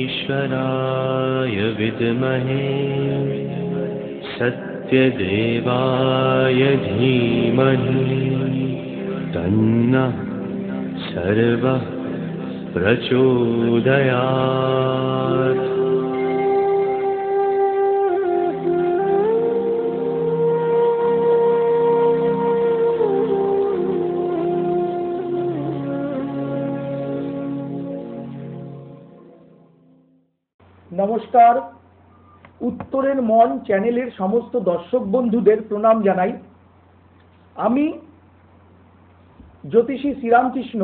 ईश्वराय विद्महे सत्यदेवाय धीमहि तन्नः सर्वः प्रचोदयात्। নমস্কার, উত্তরের মন চ্যানেলের সমস্ত দর্শক বন্ধুদের প্রণাম জানাই। আমি জ্যোতিষী শ্রীরামকৃষ্ণ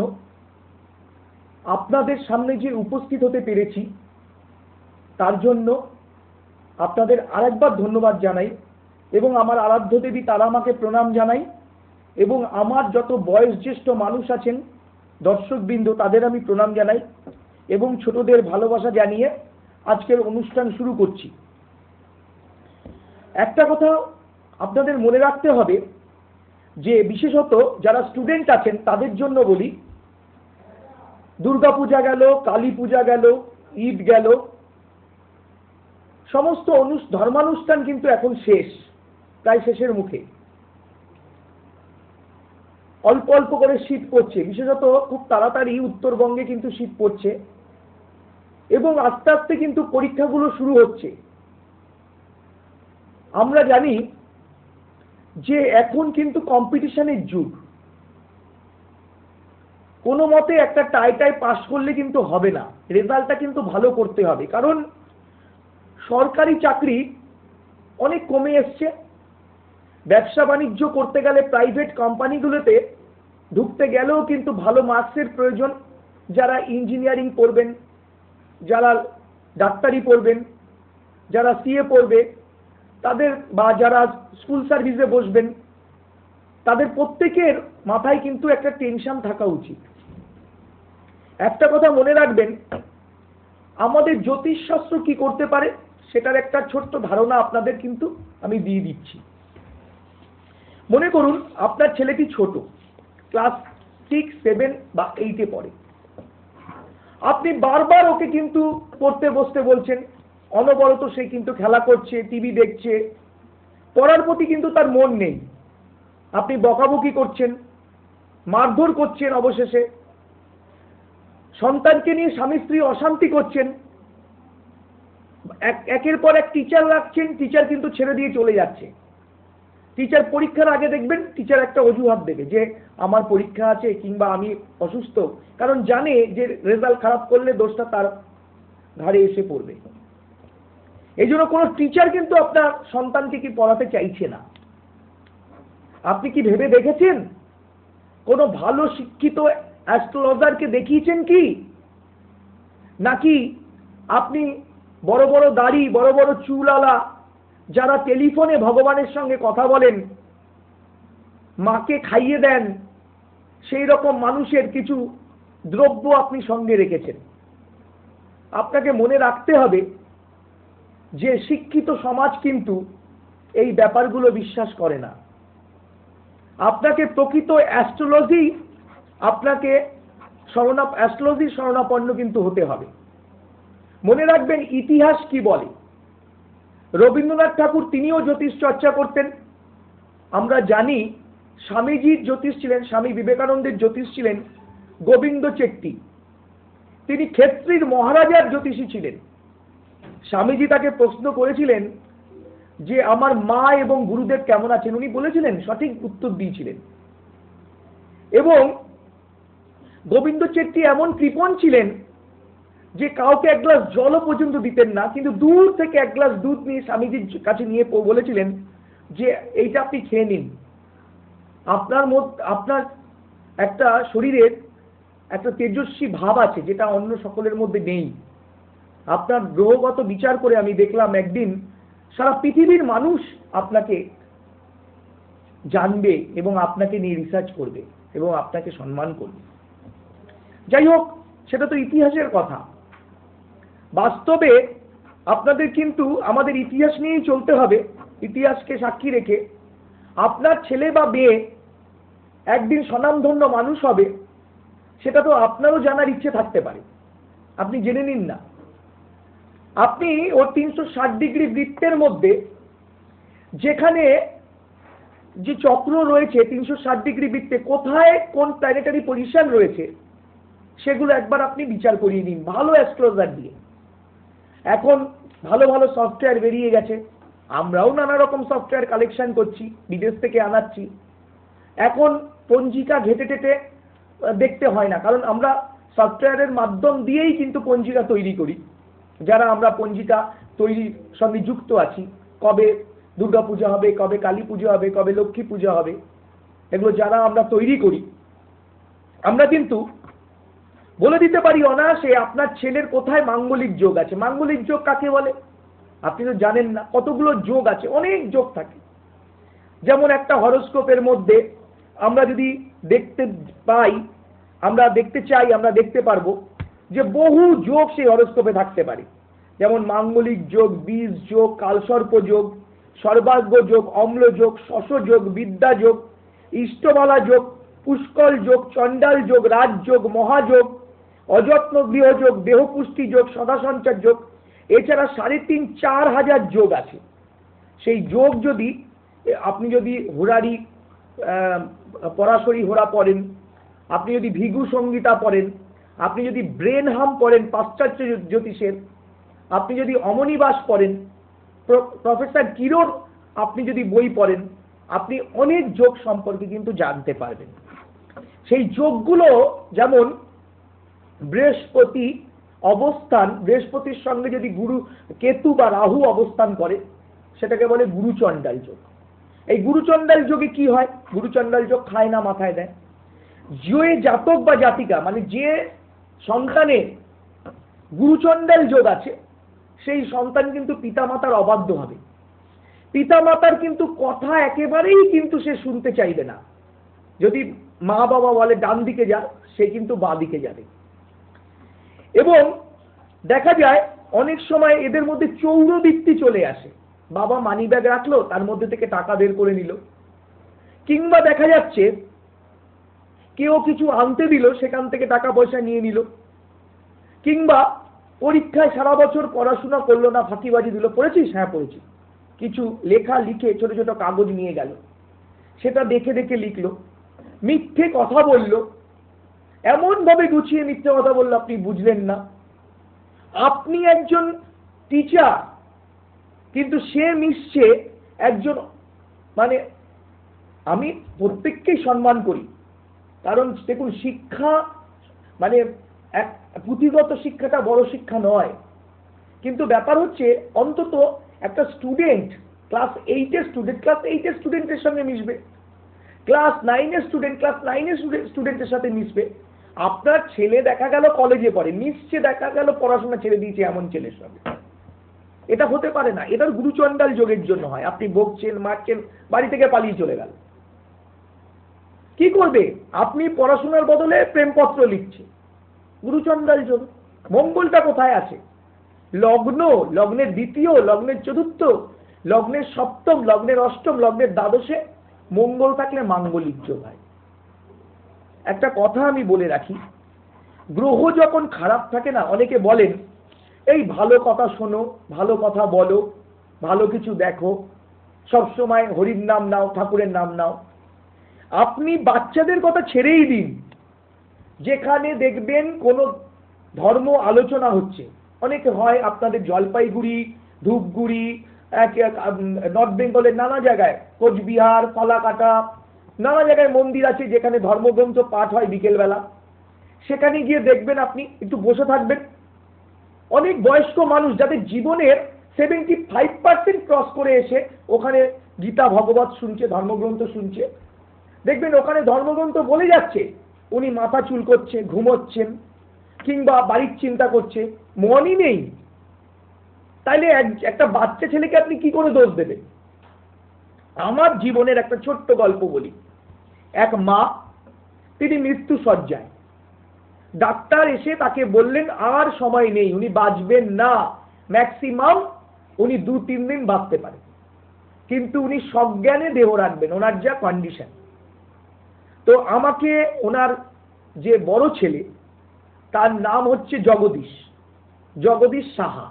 আপনাদের সামনে যে উপস্থিত হতে পেরেছি তার জন্য আপনাদের আরেকবার ধন্যবাদ জানাই এবং আমার আরাধ্য দেবী তারা মাকে প্রণাম জানাই এবং আমার যত বয়োজ্যেষ্ঠ মানুষ আছেন দর্শকবৃন্দ তাদের আমি প্রণাম জানাই এবং ছোটদের ভালোবাসা জানিয়ে আজকের অনুষ্ঠান শুরু করছি। একটা কথা আপনাদের মনে রাখতে হবে যে বিশেষত যারা স্টুডেন্ট আছেন তাদের জন্য বলি, দুর্গা পূজা গেল, কালী পূজা গেল, ঈদ গেল, সমস্ত ধর্মানুষ্ঠান কিন্তু এখন শেষ, প্রায় শেষের মুখে। অল্প অল্প করে শীত পড়ছে, বিশেষত খুব তাড়াতাড়ি উত্তরবঙ্গে কিন্তু শীত পড়ছে এবং আস্তে আস্তে কিন্তু পরীক্ষাগুলো শুরু হচ্ছে। আমরা জানি যে এখন কিন্তু কম্পিটিশনের যুগ। কোনো মতে একটা টাই পাস করলে কিন্তু হবে না, রেজাল্টটা কিন্তু ভালো করতে হবে, কারণ সরকারি চাকরি অনেক কমে এসছে। ব্যবসা বাণিজ্য করতে গেলে প্রাইভেট কোম্পানিগুলোতে ঢুকতে গেলেও কিন্তু ভালো মার্কসের প্রয়োজন। যারা ইঞ্জিনিয়ারিং পড়বেন, যারা ডাক্তারি পড়বেন, যারা সিএ পড়বে তাদের, বা যারা স্কুল সার্ভিসে বসবেন, তাদের প্রত্যেকের মাথায় কিন্তু একটা টেনশন থাকা উচিত। একটা কথা মনে রাখবেন, আমাদের জ্যোতিষশাস্ত্র কি করতে পারে সেটার একটা ছোট্ট ধারণা আপনাদের কিন্তু আমি দিয়ে দিচ্ছি। মনে করুন আপনার ছেলেটি ছোট, ক্লাস 6, 7 বা 8-এ পড়ে। আপনি বারবার ওকে কিন্তু পড়তে বসতে বলছেন, অনবরত সে কিন্তু খেলা করছে, টিভি দেখছে, পড়ার প্রতি কিন্তু তার মন নেই। আপনি বকাবকি করছেন, মারধর করছেন, অবশেষে সন্তানকে নিয়ে স্বামী স্ত্রী অশান্তি করছেন, একের পর এক টিচার রাখছেন, টিচার কিন্তু ছেড়ে দিয়ে চলে যাচ্ছে। টিচার পরীক্ষার আগে দেখবেন টিচার একটা অজুহাত দেবে যে আমার পরীক্ষা আছে কিংবা আমি অসুস্থ, কারণ জানে যে রেজাল্ট খারাপ করলে দোষটা তার ঘাড়ে এসে পড়বে। এই জন্য কোনো টিচার কিন্তু আপনার সন্তানকে কি পড়াতে চাইছে না। আপনি কি ভেবে দেখেছেন কোনো ভালো শিক্ষিত অ্যাস্ট্রোলজারকে দেখিয়েছেন কি? নাকি আপনি বড় বড় দাড়ি, বড় বড় চুলওয়ালা যারা টেলিফোনে ভগবানের সঙ্গে কথা বলেন, মাকে খাইয়ে দেন, সেই রকম মানুষের কিছু দ্রব্য আপনি সঙ্গে রেখেছেন? আপনাকে মনে রাখতে হবে যে শিক্ষিত সমাজ কিন্তু এই ব্যাপারগুলো বিশ্বাস করে না। আপনাকে প্রকৃত অ্যাস্ট্রোলজির শরণাপন্ন কিন্তু হতে হবে। মনে রাখবেন ইতিহাস কি বলে। রবীন্দ্রনাথ ঠাকুর তিনিও জ্যোতিষ চর্চা করতেন। আমরা জানি স্বামীজির জ্যোতিষ ছিলেন, স্বামী বিবেকানন্দের জ্যোতিষ ছিলেন গোবিন্দ চেট্টি। তিনি ক্ষেত্রীর মহারাজার জ্যোতিষী ছিলেন। স্বামীজি তাকে প্রশ্ন করেছিলেন যে আমার মা এবং গুরুদেব কেমন আছেন, উনি বলেছিলেন, সঠিক উত্তর দিয়েছিলেন। এবং গোবিন্দ চেট্টি এমন কৃপণ ছিলেন যে কাউকে এক গ্লাস জলও পর্যন্ত দিতেন না, কিন্তু দূর থেকে এক গ্লাস দুধ নিয়ে স্বামীজির কাছে নিয়ে বলেছিলেন যে এইটা আপনি খেয়ে নিন। আপনার একটা শরীরের একটা তেজস্বী ভাব আছে যেটা অন্য সকলের মধ্যে নেই। আপনার গ্রহগত বিচার করে আমি দেখলাম একদিন সারা পৃথিবীর মানুষ আপনাকে জানবে এবং আপনাকে নিয়ে রিসার্চ করবে এবং আপনাকে সম্মান করবে। যাই হোক, সেটা তো ইতিহাসের কথা। বাস্তবে আপনাদের কিন্তু আমাদের ইতিহাস নিয়েই চলতে হবে। ইতিহাসকে সাক্ষী রেখে আপনার ছেলে বা মেয়ে একদিন স্বনামধন্য মানুষ হবে, সেটা তো আপনারও জানার ইচ্ছে থাকতে পারে। আপনি জেনে নিন না। আপনি ওর 360 ডিগ্রি বৃত্তের মধ্যে যেখানে যে চক্র রয়েছে 360 ডিগ্রি বৃত্তে কোথায় কোন প্ল্যানেটারি পজিশন রয়েছে সেগুলো একবার আপনি বিচার করিয়ে নিন ভালো অ্যাস্ট্রোলজার দিয়ে। এখন ভালো ভালো সফটওয়্যার বেরিয়ে গেছে, আমরাও নানা রকম সফটওয়্যার কালেকশন করছি, বিদেশ থেকে আনাচ্ছি। এখন পঞ্জিকা ঘেটে টেটে দেখতে হয় না, কারণ আমরা সফটওয়্যারের মাধ্যম দিয়েই কিন্তু পঞ্জিকা তৈরি করি। যারা আমরা পঞ্জিকা তৈরির সঙ্গে যুক্ত আছি, কবে দুর্গা পূজা হবে, কবে কালী পুজো হবে, কবে লক্ষ্মী পূজা হবে, এগুলো যারা আমরা তৈরি করি, আমরা কিন্তু বলে দিতে পারি অনায়াসে আপনার ছেলের কোথায় মাঙ্গলিক যোগ আছে। মাঙ্গলিক যোগ কাকে বলে আপনি তো জানেন না। কতগুলো যোগ আছে, অনেক যোগ থাকে। যেমন একটা হরোস্কোপের মধ্যে আমরা যদি দেখতে পাই, আমরা দেখতে চাই, আমরা দেখতে পারবো যে বহু যোগ সেই হরোস্কোপে থাকতে পারে। যেমন মাঙ্গলিক যোগ, বীজ যোগ, কালসর্প যোগ, সর্বাগ্য যোগ, অম্ল যোগ, শশ যোগ, বিদ্যা যোগ, ইষ্টবালা যোগ, পুষ্কল যোগ, চণ্ডাল যোগ, রাজযোগ, মহাযোগ, অযত্ন গৃহযোগ, দেহপুষ্টি যোগ, সদাসঞ্চার যোগ, এছাড়া 3,500-4,000 যোগ আছে। সেই যোগ যদি আপনি যদি হোরারি পরাশরী হোরা পড়েন, আপনি যদি ভিগু সংগীতা পড়েন, আপনি যদি ব্রেন হাম পড়েন পাশ্চাত্য জ্যোতিষের, আপনি যদি অমনিবাস পড়েন, প্রফেসর কিরোর আপনি যদি বই পড়েন, আপনি অনেক যোগ সম্পর্কে কিন্তু জানতে পারবেন। সেই যোগগুলো যেমন বৃহস্পতি অবস্থান, বৃহস্পতির সঙ্গে যদি গুরু কেতু বা রাহু অবস্থান করে সেটাকে বলে গুরুচণ্ডাল যোগ। এই গুরুচণ্ডাল যোগে কি হয়, গুরুচণ্ডাল যোগ খায় না মাথায় দেয়। যে জাতক বা জাতিকা মানে যে সন্তানের গুরুচণ্ডাল যোগ আছে সেই সন্তান কিন্তু পিতামাতার অবাধ্য হবে। পিতামাতার কিন্তু কথা একেবারেই কিন্তু সে শুনতে চাইবে না। যদি মা বাবা বলে ডান দিকে যা, সে কিন্তু বাঁ দিকে যাবে। এবং দেখা যায় অনেক সময় এদের মধ্যে চৌরবৃত্তি চলে আসে। বাবা মানি ব্যাগ রাখলো, তার মধ্যে থেকে টাকা বের করে নিল, কিংবা দেখা যাচ্ছে কেউ কিছু আনতে দিল, সেখান থেকে টাকা পয়সা নিয়ে নিল, কিংবা পরীক্ষায় সারা বছর পড়াশোনা করলো না, ফাঁকিবাজি দিল, পড়েছিস, হ্যাঁ পড়েছি, কিছু লেখা লিখে ছোট ছোট কাগজ নিয়ে গেল, সেটা দেখে দেখে লিখলো, মিথ্যে কথা বলল, এমন ভাবে গুছিয়ে মিথ্যে কথা বললো আপনি বুঝলেন না। আপনি একজন টিচার, কিন্তু সে মিশছে একজন, মানে আমি প্রত্যেককেই সম্মান করি, কারণ দেখুন শিক্ষা মানে এক পুঁথিগত শিক্ষাটা বড় শিক্ষা নয়, কিন্তু ব্যাপার হচ্ছে অন্তত একটা স্টুডেন্ট ক্লাস 8-এর স্টুডেন্ট ক্লাস 8-এর স্টুডেন্টের সঙ্গে মিশবে, ক্লাস 9-এর স্টুডেন্ট ক্লাস 9-এর স্টুডেন্টের সাথে মিশবে। আপনার ছেলে দেখা গেল কলেজে পড়ে, মিশছে দেখা গেল পড়াশোনা ছেড়ে দিয়েছে এমন ছেলের সঙ্গে। এটা হতে পারে না, এটার গুরুচণ্ডাল যোগের জন্য হয়। আপনি বকছেন মারছেন, বাড়ি থেকে পালিয়ে চলে গেল, কি করবে? আপনি পড়াশোনার বদলে প্রেমপত্র লিখছে, গুরুচণ্ডাল যোগ। মঙ্গলটা কোথায় আছে? লগ্ন, লগ্নের দ্বিতীয়, লগ্নের চতুর্থ, লগ্নের সপ্তম, লগ্নের অষ্টম, লগ্নের দ্বাদশে মঙ্গল থাকলে মাঙ্গলিক যোগ হয়। একটা কথা আমি বলে রাখি, গ্রহ যখন খারাপ থাকে না, অনেকে বলেন এই ভালো কথা শোনো, ভালো কথা বলো, ভালো কিছু দেখো, সবসময় হরির নাম নাও, ঠাকুরের নাম নাও। আপনি বাচ্চাদের কথা ছেড়েই দিন, যেখানে দেখবেন কোনো ধর্ম আলোচনা হচ্ছে, অনেকে হয় আপনাদের জলপাইগুড়ি, ধূপগুড়ি, নর্থ বেঙ্গলের নানা জায়গায়, কোচবিহার, ফালাকাটা, নানা জায়গায় মন্দির আছে যেখানে ধর্মগ্রন্থ পাঠ হয় বিকেলবেলা। সেখানে গিয়ে দেখবেন আপনি একটু বসে থাকবেন, অনেক বয়স্ক মানুষ যাদের জীবনের 75% ক্রস করে এসে ওখানে গীতা ভগবত শুনছে, ধর্মগ্রন্থ শুনছে। দেখবেন ওখানে ধর্মগ্রন্থ বলে যাচ্ছে, উনি মাথা চুল করছে, ঘুমোচ্ছেন, কিংবা বাড়ির চিন্তা করছে, মনই নেই। তাইলে একটা বাচ্চা ছেলেকে আপনি কি করে দোষ দেবেন? আমার জীবনের একটা ছোট্ট গল্প বলি। এক মা, তিনি মৃত্যু শয্যায়, ডাক্তার এসে তাকে বললেন আর সময় নেই, উনি বাঁচবেন না, ম্যাক্সিমাম উনি 2-3 দিন বাঁচতে পারেন, কিন্তু উনি সজ্ঞানে দেহ রাখবেন, ওনার যা কন্ডিশন। তো আমাকে ওনার যে বড় ছেলে, তার নাম হচ্ছে জগদীশ, জগদীশ সাহা।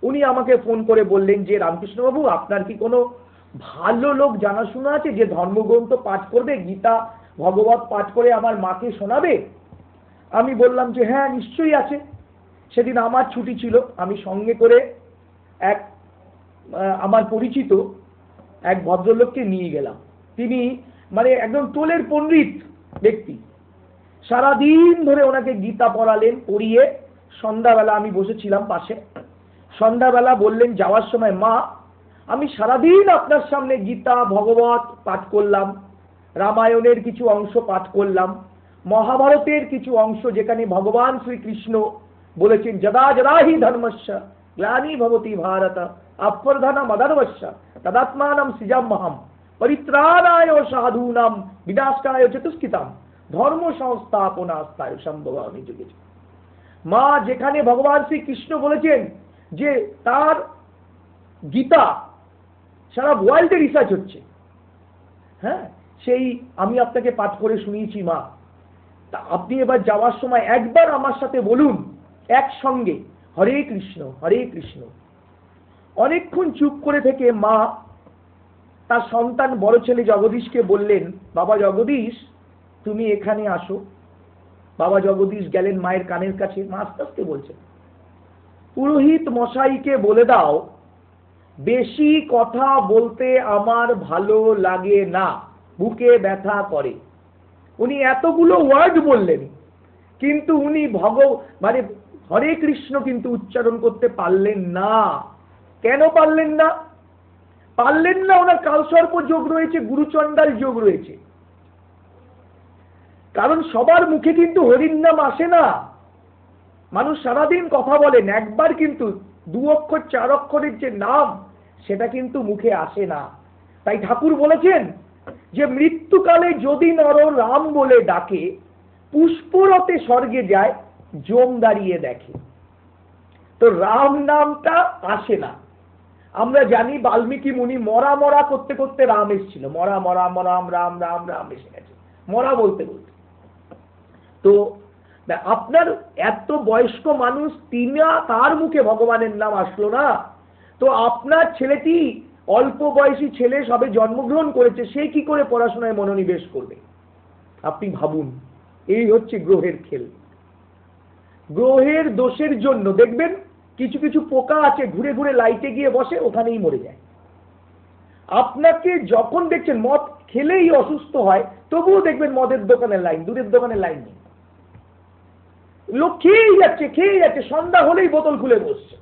উনি আমাকে ফোন করে বললেন যে রামকৃষ্ণবাবু, আপনার কি কোনো ভালো লোক জানাশোনা আছে যে ধর্মগ্রন্থ পাঠ করবে, গীতা ভগবত পাঠ করে আমার মাকে শোনাবে? আমি বললাম যে হ্যাঁ, নিশ্চয়ই আছে। সেদিন আমার ছুটি ছিল, আমি সঙ্গে করে এক আমার পরিচিত এক ভদ্রলোককে নিয়ে গেলাম। তিনি মানে একদম টোলের পণ্ডিত ব্যক্তি। সারাদিন ধরে ওনাকে গীতা পড়ালেন, পড়িয়ে সন্ধ্যাবেলা আমি বসেছিলাম পাশে। সন্ধ্যাবেলা বললেন যাওয়ার সময়, মা আমি সারাদিন আপনার সামনে গীতা ভগবত পাঠ করলাম, রামায়ণের কিছু অংশ পাঠ করলাম, মহাভারতের কিছু অংশ যেখানে ভগবান শ্রীকৃষ্ণ বলেছেন যদা যদা হি ধর্মস্য গ্লানি ভবতি ভারত অভ্যর্ধনম অধর্মস্য তদাত্মানম সৃজাম্যহম পরিত্রাণায় সাধূনাম বিনাশায় চতুষ্কৃতাম ধর্ম সংস্থাপনাস্তায় সম্ভবামি যুগে। মা যেখানে ভগবান শ্রীকৃষ্ণ বলেছেন যে তার গীতা সারা ওয়ার্ল্ডে রিসার্চ হচ্ছে, হ্যাঁ, সেই আমি আপনাকে পাঠ করে শুনিয়েছি মা। তা আপনি এবার যাওয়ার সময় একবার আমার সাথে বলুন একসঙ্গে হরে কৃষ্ণ হরে কৃষ্ণ। অনেকক্ষণ চুপ করে থেকে মা তার সন্তান বড় ছেলে জগদীশকে বললেন, বাবা জগদীশ তুমি এখানে আসো। বাবা জগদীশ গেলেন মায়ের কানের কাছে। মা আস্তে আস্তে বলছেন, পুরোহিত মশাইকে বলে দাও বেশি কথা বলতে আমার ভালো লাগে না, বুকে ব্যথা করে। উনি এতগুলো ওয়ার্ড বললেন, কিন্তু উনি মানে হরে কৃষ্ণ কিন্তু উচ্চারণ করতে পারলেন না। কেন পারলেন না? পারলেন না, ওনার কালসর্প যোগ রয়েছে, গুরুচণ্ডাল যোগ রয়েছে। কারণ সবার মুখে কিন্তু হরির নাম আসে না। মানুষ সারাদিন কথা বলেন, একবার কিন্তু 2 অক্ষর 4 অক্ষরের যে নাম সেটা কিন্তু মুখে আসে না। তাই ঠাকুর বলেছেন যে মৃত্যুকালে যদি নর রাম বলে ডাকে, পুষ্পরতে স্বর্গে যায় জম দাঁড়িয়ে দেখে। তো রাম নামটা আসে না। আমরা জানি বাল্মীকি মুনি মরা মরা করতে করতে রাম এসেছিল, মরা মরা মরাম রাম রাম রাম এসে গেছে মরা বলতে বলতে। তো আপনার এত বয়স্ক মানুষ, তার মুখে ভগবানের নাম আসলো না। তো আপনার ছেলেটি অল্প বয়সী ছেলে, সবে জন্মগ্রহণ করেছে, সে কি করে পড়াশোনায় মনোনিবেশ করবে? আপনি ভাবুন, এই হচ্ছে গ্রহের খেল। গ্রহের দোষের জন্য দেখবেন কিছু কিছু পোকা আছে ঘুরে ঘুরে লাইটে গিয়ে বসে, ওখানেই মরে যায়। আপনাকে যখন দেখছেন মদ খেলেই অসুস্থ হয়, তবুও দেখবেন মদের দোকানের লাইন, দুধের দোকানের লাইন নেই। লোক খেয়েই যাচ্ছে, সন্ধ্যা হলেই বোতল খুলে বসছে,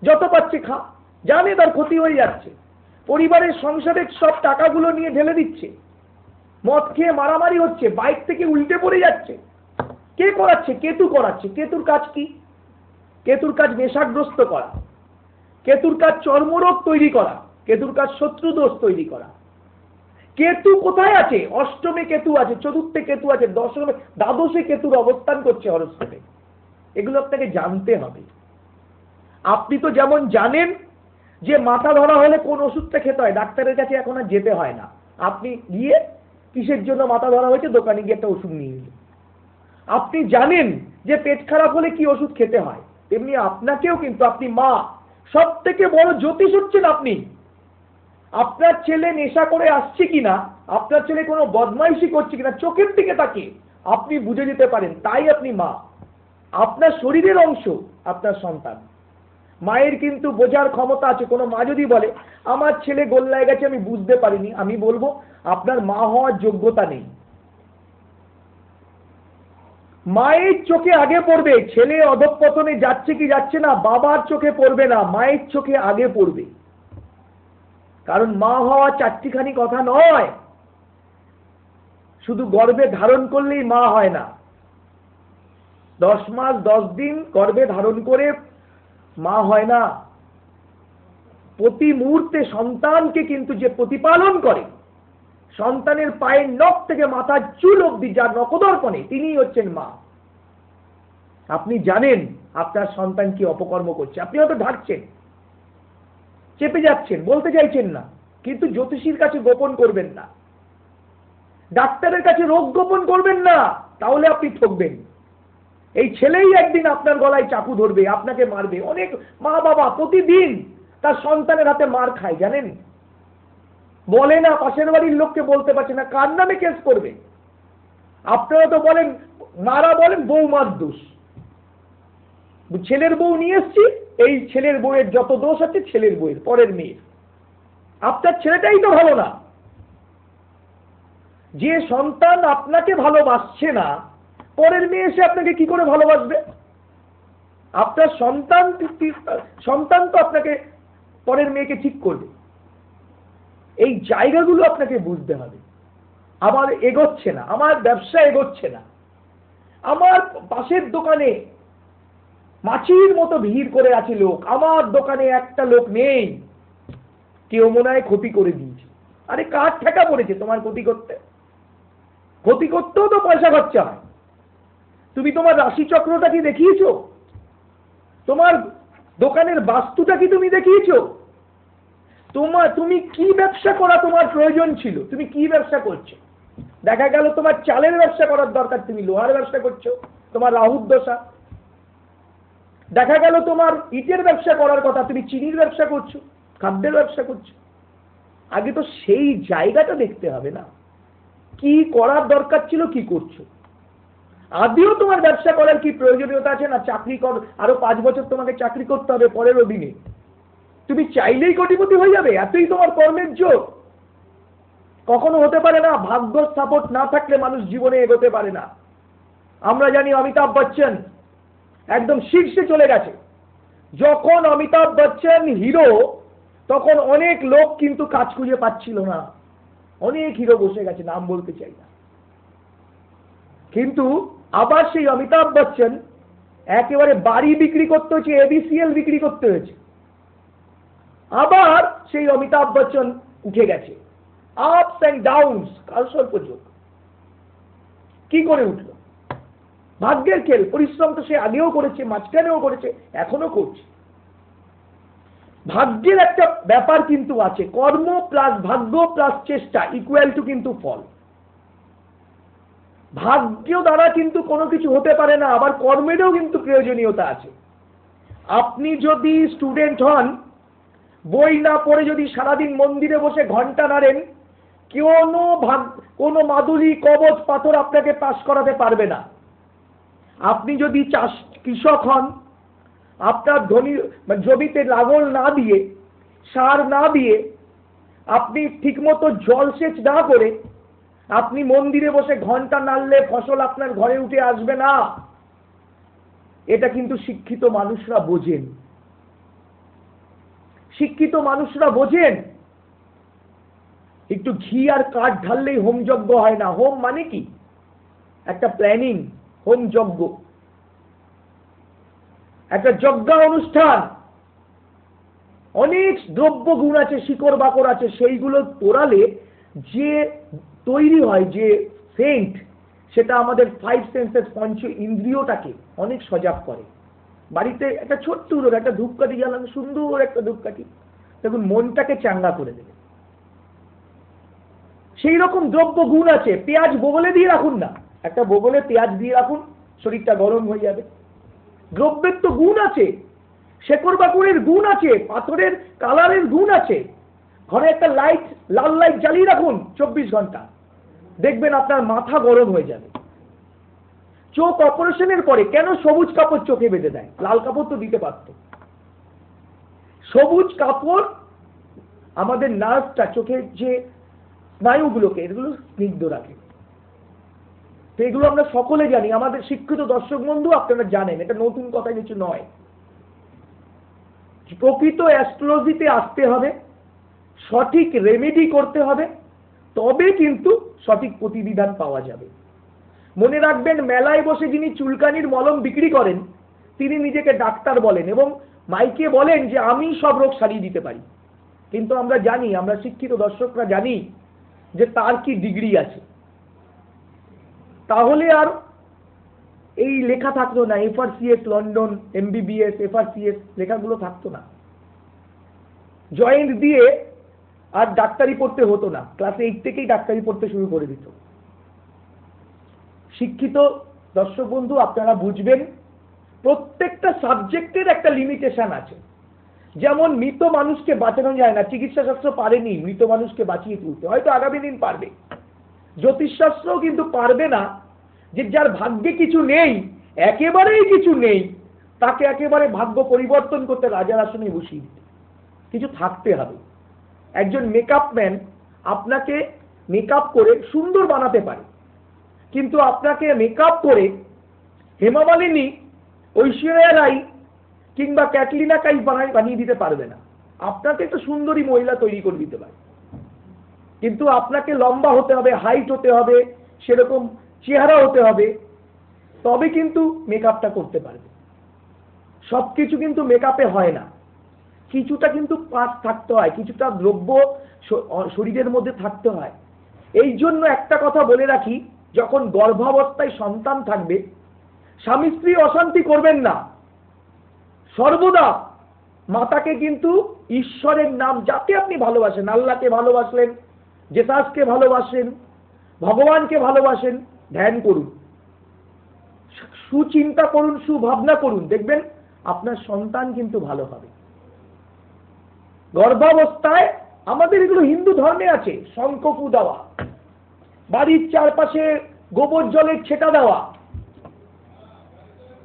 যত পাচ্ছে খা, জানে তার ক্ষতি হয়ে যাচ্ছে। পরিবারের সংসারের সব টাকাগুলো নিয়ে ঢেলে দিচ্ছে, মদ খেয়ে মারামারি হচ্ছে, বাইক থেকে উল্টে পড়ে যাচ্ছে। কে করাচ্ছে? কেতু করাচ্ছে। কেতুর কাজ কি? কেতুর কাজ নেশাগ্রস্ত করা, কেতুর কাজ চর্মরোগ তৈরি করা, কেতুর কাজ শত্রু দোষ তৈরি করা। কেতু কোথায় আছে? অষ্টমে কেতু আছে, চতুর্থে কেতু আছে, দশমে দ্বাদশে কেতুর অবস্থান করছে হরস্কোপে। এগুলো আপনাকে জানতে হবে। আপনি তো যেমন জানেন যে মাথা ধরা হলে কোন ওষুধটা খেতে হয়, ডাক্তারের কাছে এখন আর যেতে হয় না। আপনি গিয়ে কিসের জন্য মাথা ধরা হয়েছে, দোকানে গিয়ে একটা ওষুধ নিয়ে নিলেন। আপনি জানেন যে পেট খারাপ হলে কি ওষুধ খেতে হয়। তেমনি আপনাকেও কিন্তু, আপনি মা, সব থেকে বড় জ্যোতিষ হচ্ছেন আপনি। আপনার ছেলে নেশা করে আসছে কিনা, আপনার ছেলে কোনো বদমাইশি করছে কিনা, চোখের দিকে তাকে আপনি বুঝে যেতে পারেন। তাই আপনি মা। আপনার শরীরের অংশ আপনার সন্তান। মায়ের কিন্তু বোঝার ক্ষমতা আছে। কোনো মা যদি বলে আমার ছেলে গোল্লায় গেছে আমি বুঝতে পারিনি, আমি বলবো আপনার মা হওয়ার যোগ্যতা নেই। মায়ের চোখে আগে পড়বে ছেলে অধঃপতনে যাচ্ছে কি যাচ্ছে না, বাবার চোখে পড়বে না, মায়ের চোখে আগে পড়বে। কারণ মা হওয়া চারটিখানি কথা নয়, শুধু গর্ভে ধারণ করলেই মা হয় না। 10 মাস 10 দিন গর্ভে ধারণ করে মা হয় না। প্রতি মুহূর্তে সন্তানকে কিন্তু যে প্রতিপালন করে, সন্তানের পায়ের নখ থেকে মাথার চুল অবধি যার নখদর্পণে, তিনিই হচ্ছেন মা। আপনি জানেন আপনার সন্তান কি অপকর্ম করছে, আপনি হয়তো ঢাকছেন, চেপে যাচ্ছেন, বলতে চাইছেন না, কিন্তু জ্যোতিষীর কাছে গোপন করবেন না, ডাক্তারের কাছে রোগ গোপন করবেন না, তাহলে আপনি ঠকবেন। এই ছেলেই একদিন আপনার গলায় চাকু ধরবে, আপনাকে মারবে। অনেক মা বাবা প্রতিদিন তার সন্তানের হাতে মার খায়, জানেন? বলে না, পাশের বাড়ির লোককে বলতে পারছে না, কার নামে কেস করবে? আপনারা তো বলেন, মারা বলেন বৌমার দোষ। ছেলের বউ নিয়ে এসছি, এই ছেলের বউয়ের যত দোষ আছে ছেলের বউয়ের, পরের মেয়ের। আপনার ছেলেটাই তো ভালো না। যে সন্তান আপনাকে ভালোবাসছে না, পরের মেয়ে এসে আপনাকে কি করে ভালোবাসবে? আপনার সন্তান তো আপনাকে, পরের মেয়েকে ঠিক করবে। এই জায়গাগুলো আপনাকে বুঝতে হবে। আমার এগোচ্ছে না, আমার ব্যবসা এগোচ্ছে না, আমার পাশের দোকানে মাছির মতো ভিড় করে আছে লোক, আমার দোকানে একটা লোক নেই, কেউ মনে হয় ক্ষতি করে দিয়েছে। আরে কার ঠেকা পড়েছে তোমার ক্ষতি করতে? ক্ষতি করতেও তো পয়সা খরচা হয়। তুমি তোমার রাশিচক্রটা কি দেখিয়েছো? তোমার দোকানের বাস্তুটা কি তুমি দেখিয়েছো? তুমি কি ব্যবসা করা তোমার প্রয়োজন ছিল, তুমি কি ব্যবসা করছো? দেখা গেল তোমার চালের ব্যবসা করার দরকার, তুমি লোহার ব্যবসা করছো, তোমার রাহুর দশা। দেখা গেল তোমার ইটের ব্যবসা করার কথা, তুমি চিনির ব্যবসা করছো, খাদ্যের ব্যবসা করছো। আগে তো সেই জায়গাটা দেখতে হবে না, কি করার দরকার ছিল, কি করছো। আদিও তোমার ব্যবসা করার কি প্রয়োজনীয়তা আছে? না চাকরি কর, আরো 5 বছর তোমাকে চাকরি করতে হবে, পরের অধীনে তুমি চাইলেই কোটিপতি হয়ে যাবে, এতই তোমার কর্মের জোর? কখনো হতে পারে না। ভাগ্য সাপোর্ট না থাকলে মানুষ জীবনে এগোতে পারে না। আমরা জানি অমিতাভ বচ্চন একদম শীর্ষে চলে গেছে। যখন অমিতাভ বচ্চন হিরো, তখন অনেক লোক কিন্তু কাজ খুঁজে পাচ্ছিল না, অনেক হিরো বসে গেছে, নাম বলতে চাই না। কিন্তু আবার সেই অমিতাভ বচ্চন একেবারে বাড়ি বিক্রি করতে হয়েছে, এবিসিএল বিক্রি করতে হয়েছে, আবার সেই অমিতাভ বচ্চন উঠে গেছে। Ups and downs, কালসর্পযোগ। কি করে উঠলো? ভাগ্যের খেল। পরিশ্রম তো সে আগেও করেছে, মাঝখানেও করেছে, এখনো করছে। ভাগ্যের একটা ব্যাপার কিন্তু আছে, কর্ম প্লাস ভাগ্য প্লাস চেষ্টা ইকুয়াল টু কিন্তু ফল। ভাগ্য দ্বারা কিন্তু কোনো কিছু হতে পারে না, আবার কর্মেরও কিন্তু প্রয়োজনীয়তা আছে। আপনি যদি স্টুডেন্ট হন, বই না পড়ে যদি সারাদিন মন্দিরে বসে ঘন্টা নাড়েন, কোনো মাদুলি কবচ পাথর আপনাকে পাস করাতে পারবে না। আপনি যদি কৃষক হন, আপনার জমিতে লাঙল না দিয়ে, সার না দিয়ে, আপনি ঠিকমতো জলসেচ না করে আপনি মন্দিরে বসে ঘন্টা নাড়লে ফসল আপনার ঘরে উঠে আসবে না। এটা কিন্তু শিক্ষিত মানুষরা বোঝেন। শিক্ষিত মানুষরা বোঝেন। একটু ঘি আর কাঠ ঢাললেই হোম যজ্ঞ হয় না। হোম মানে কি? একটা প্ল্যানিং। হোম যজ্ঞ একটা যজ্ঞ অনুষ্ঠান। অনেক দ্রব্য গুণ আছে, শিকড় বাকড় আছে, সেইগুলো পোড়ালে যে তৈরি হয়, যে সেন্ট, সেটা আমাদের 5 সেন্সেস, পঞ্চ ইন্দ্রিয়টাকে অনেক সজাগ করে। বাড়িতে একটা ছোট্ট একটা ধূপকাঠি জ্বালানো, সুন্দর একটা ধূপকাঠি, দেখুন মনটাকে চাঙ্গা করে দেবে। সেই রকম দ্রব্য গুণ আছে। পেঁয়াজ বগলে দিয়ে রাখুন না, একটা বগলে পেঁয়াজ দিয়ে রাখুন, শরীরটা গরম হয়ে যাবে। দ্রব্যের তো গুণ আছে, শেকড় বাকড়ের গুণ আছে, পাথরের কালারের গুণ আছে। ঘরে একটা লাইট, লাল লাইট জ্বালিয়ে রাখুন 24 ঘন্টা, দেখবেন আপনার মাথা গরম হয়ে যাবে। চোখ অপারেশনের পরে কেন সবুজ কাপড় চোখে বেঁধে দেয়? লাল কাপড় তো দিতে পারত। সবুজ কাপড় আমাদের নার্ভটা, চোখের যে স্নায়ুগুলোকে, এগুলো স্নিগ্ধ রাখে। তো এগুলো আমরা সকলে জানি, আমাদের শিক্ষিত দর্শক বন্ধু আপনারা জানেন, এটা নতুন কথা কিছু নয়। প্রকৃত অ্যাস্ট্রোলজিতে আসতে হবে, সঠিক রেমেডি করতে হবে, তবে কিন্তু সঠিক প্রতিবিধান পাওয়া যাবে। মনে রাখবেন, মেলায় বসে যিনি চুলকানির মলম বিক্রি করেন, তিনি নিজেকে ডাক্তার বলেন এবং মাইকে বলেন যে আমি সব রোগ সারিয়ে দিতে পারি। কিন্তু আমরা জানি, আমরা শিক্ষিত দর্শকরা জানি যে তার কি ডিগ্রি আছে। তাহলে আর এই লেখা থাকতো না, FRCS লন্ডন, MBBS, FRCS লেখাগুলো থাকতো না। জয়েন্ট দিয়ে আর ডাক্তারি পড়তে হতো না, ক্লাস 8 থেকেই ডাক্তারি পড়তে শুরু করে দিত। শিক্ষিত দর্শক বন্ধু আপনারা বুঝবেন প্রত্যেকটা সাবজেক্টের একটা লিমিটেশন আছে। যেমন মৃত মানুষকে বাঁচানো যায় না, চিকিৎসা শাস্ত্র পারেনি মৃত মানুষকে বাঁচিয়ে তুলতে, হয়তো আগামী দিন পারবে। জ্যোতিষশাস্ত্রও কিন্তু পারবে না যে যার ভাগ্যে কিছু নেই, একেবারেই কিছু নেই, তাকে একেবারে ভাগ্য পরিবর্তন করতে রাজার আসনে বসিয়ে দিতে। কিছু থাকতে হবে। একজন মেকআপ ম্যান আপনাকে মেকআপ করে সুন্দর বানাতে পারে, কিন্তু আপনাকে মেকআপ করে হেমা মালিনী, ঐশ্বর্যা রাই কিংবা ক্যাটরিনা কাইফ বানিয়ে দিতে পারবে না। আপনাকে একটা সুন্দরী মহিলা তৈরি করে দিতে পারে, কিন্তু আপনাকে লম্বা হতে হবে, হাইট হতে হবে, সেরকম চেহারা হতে হবে, তবে কিন্তু মেকআপটা করতে পারবে। সবকিছু কিন্তু মেকআপে হয় না, কিছুটা কিন্তু পাস থাকতে হয়, কিছুটা দ্রব্য শরীরের মধ্যে থাকতে হয়। এই জন্য একটা কথা বলে রাখি, যখন গর্ভাবস্থায় সন্তান থাকবে স্বামী স্ত্রী অশান্তি করবেন না। সর্বদা মাতাকে কিন্তু ঈশ্বরের নাম, যাকে আপনি ভালোবাসেন, আল্লাহকে ভালোবাসলেন, জেসাসকে ভালোবাসেন, ভগবানকে ভালোবাসেন, ধ্যান করুন, সুচিন্তা করুন, সুভাবনা করুন, দেখবেন আপনার সন্তান কিন্তু ভালো হবে। গর্ভাবস্থায় আমাদের এগুলো হিন্দু ধর্মে আছে, শঙ্খফু দেওয়া, বাড়ির চারপাশে গোবর জলের ছেটা দেওয়া,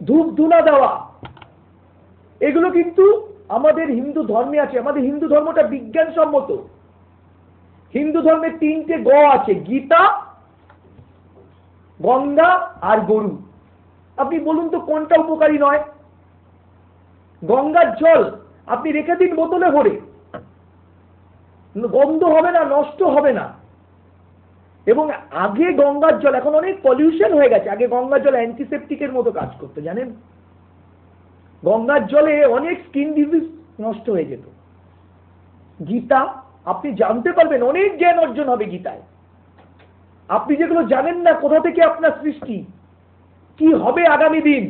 ধূপ ধুনা দেওয়া, এগুলো কিন্তু আমাদের হিন্দু ধর্মে আছে। আমাদের হিন্দু ধর্মটা বিজ্ঞানসম্মত। হিন্দু ধর্মে 3টে গ আছে, গীতা, গঙ্গা আর গরু। আপনি বলুন তো কোনটা উপকারী নয়? গঙ্গার জল আপনি রেখে দিন বোতলে ভরে, গন্ধ হবে না, নষ্ট হবে না। এবং আগে গঙ্গার জল, এখন অনেক পলিউশন হয়ে গেছে, আগে গঙ্গার জল অ্যান্টিসেপটিকের মতো কাজ করতো, জানেন? গঙ্গার জলে অনেক স্কিন ডিজিজ নষ্ট হয়ে যেত। গীতা আপনি জানতে পারবেন, অনেক জ্ঞান অর্জন হবে গীতায়। আপনি যেগুলো জানেন না, কোথা থেকে আপনার সৃষ্টি, কি হবে আগামী দিন,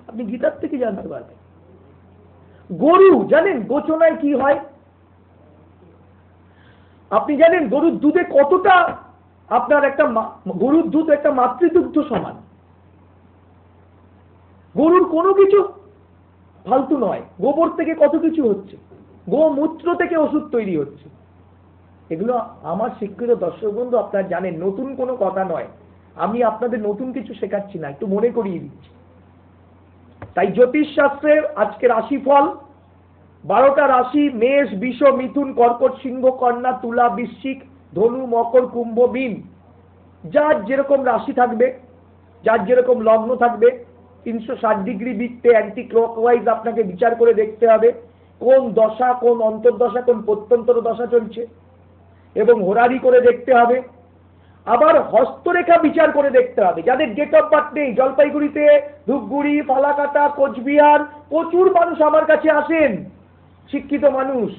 আপনি গীতার থেকে জানতে পারবেন। গরু জানেন গোচনায় কি হয়? আপনি জানেন গরুর দুধে কতটা, আপনার একটা গরুর দুধ একটা মাতৃদুগ্ধ সমান। গরুর কোনো কিছু ফালতু নয়, গোবর থেকে কত কিছু হচ্ছে, গোমূত্র থেকে ওষুধ তৈরি হচ্ছে। এগুলো আমার শিক্ষিত দর্শক বন্ধু আপনারা জানেন, নতুন কোনো কথা নয়, আমি আপনাদের নতুন কিছু শেখাচ্ছি না, একটু মনে করিয়ে দিচ্ছি। তাই জ্যোতিষ শাস্ত্রের আজকে রাশিফল 12টা রাশি, মেষ, বৃষ, মিথুন, কর্কট, সিংহ, কন্যা, তুলা, বৃশ্চিক, ধনু, মকর, কুম্ভ, মীন। যার যেরকম রাশি থাকবে, যার যেরকম লগ্ন থাকবে, 360 ডিগ্রি বৃত্তে অ্যান্টি ক্লকওয়াইজ আপনাকে বিচার করে দেখতে হবে কোন দশা, কোন অন্তর্দশা, কোন প্রত্যন্তর দশা চলছে, এবং হোরারি করে দেখতে হবে। আবার হস্তরেখা বিচার করে দেখতে হবে। যাদের ডেট অফ বার্থ নেই, জলপাইগুড়িতে, ধূপগুড়ি, ফালাকাটা, কোচবিহার প্রচুর মানুষ আমার কাছে আসেন, শিক্ষিত মানুষ।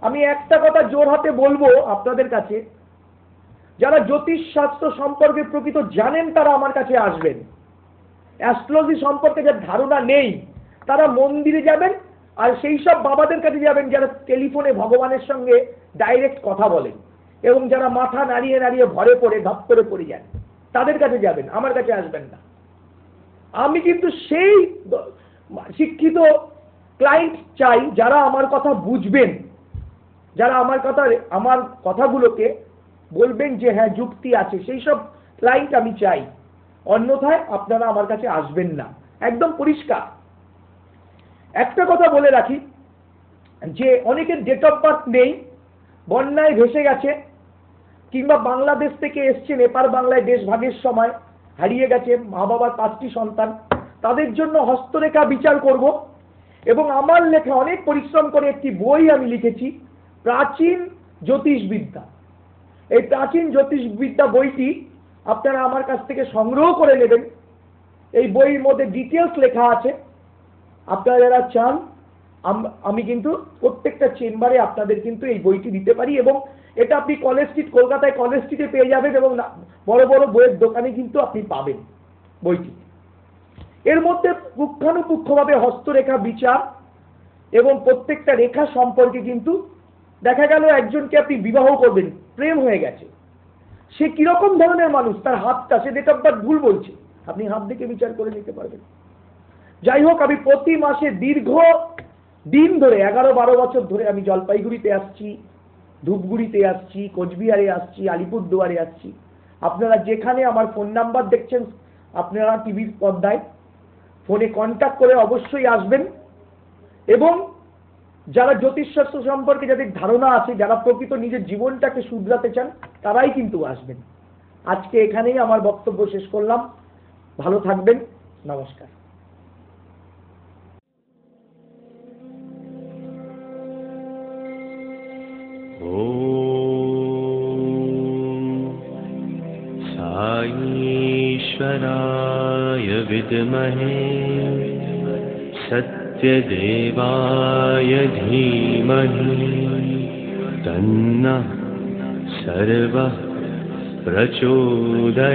আমি একটা কথা জোর হাতে বলবো আপনাদের কাছে, যারা জ্যোতিষ শাস্ত্র সম্পর্কে প্রকৃত জানেন তারা আমার কাছে আসবেন। অ্যাস্ট্রোলজি সম্পর্কে যার ধারণা নেই তারা মন্দিরে যাবেন, আর সেই সব বাবাদের কাছে যাবেন যারা টেলিফোনে ভগবানের সঙ্গে ডাইরেক্ট কথা বলেন, এবং যারা মাথা নাড়িয়ে নাড়িয়ে ভরে পড়ে ধপ করে পড়ে যান, তাদের কাছে যাবেন, আমার কাছে আসবেন না। আমি কিন্তু সেই শিক্ষিত ক্লায়েন্ট চাই যারা আমার কথা বুঝবেন, যারা আমার কথাগুলোকে বলবেন যে হ্যাঁ যুক্তি আছে, সেই সব ক্লায়েন্ট আমি চাই। অন্যথায় আপনারা আমার কাছে আসবেন না, একদম পরিষ্কার। একটা কথা বলে রাখি, যে অনেকের ডেট অফ বার্থ নেই, বন্যায় ভেসে গেছে, কিংবা বাংলাদেশ থেকে এসছে, নেপাল বাংলায় দেশ ভাগের সময় হারিয়ে গেছে, মা বাবার 5টি সন্তান, তাদের জন্য হস্তরেখা বিচার করব। এবং আমার লেখা অনেক পরিশ্রম করে একটি বই আমি লিখেছি, প্রাচীন জ্যোতিষবিদ্যা। এই প্রাচীন জ্যোতিষবিদ্যা বইটি আপনারা আমার কাছ থেকে সংগ্রহ করে নেবেন। এই বইয়ের মধ্যে ডিটেলস লেখা আছে। আপনারা যারা চান, আমি কিন্তু প্রত্যেকটা চেম্বারে আপনাদের কিন্তু এই বইটি দিতে পারি, এবং এটা আপনি কলেজ স্ট্রিট, কলকাতায় কলেজ স্ট্রিটে পেয়ে যাবেন, এবং বড় বড় বইয়ের দোকানে কিন্তু আপনি পাবেন বইটি। এর মধ্যে পুঙ্খানুপুঙ্খভাবে হস্তরেখা বিচার এবং প্রত্যেকটা রেখা সম্পর্কে কিন্তু দেখা গেল একজনকে আপনি বিবাহ করবেন, প্রেম হয়ে গেছে, সে কিরকম ধরনের মানুষ, তার হাতটা, সে ডেট অফ বার্থ ভুল বলছে, আপনি হাত দেখে বিচার করে নিতে পারবেন। যাই হোক, আমি প্রতি মাসে দীর্ঘ দিন ধরে 11-12 বছর ধরে আমি জলপাইগুড়িতে আসছি, ধূপগুড়িতে আসছি, কোচবিহারে আসছি, আলিপুরদুয়ারে আসছি। আপনারা যেখানে আমার ফোন নাম্বার দেখছেন, আপনারা টিভির পর্দায় ফোনে কন্ট্যাক্ট করে অবশ্যই আসবেন। এবং যারা জ্যোতিষশাস্ত্র সম্পর্কে যাদের ধারণা আছে, যারা প্রকৃত নিজের জীবনটাকে শুধরাতে চান, তারাই কিন্তু আসবেন। আজকে এখানেই আমার বক্তব্য শেষ করলাম। ভালো থাকবেন, নমস্কার। ईश्वराय विद्महे सत्यदेवाय धीमहि तन्नः सर्वः प्रचोदयात्।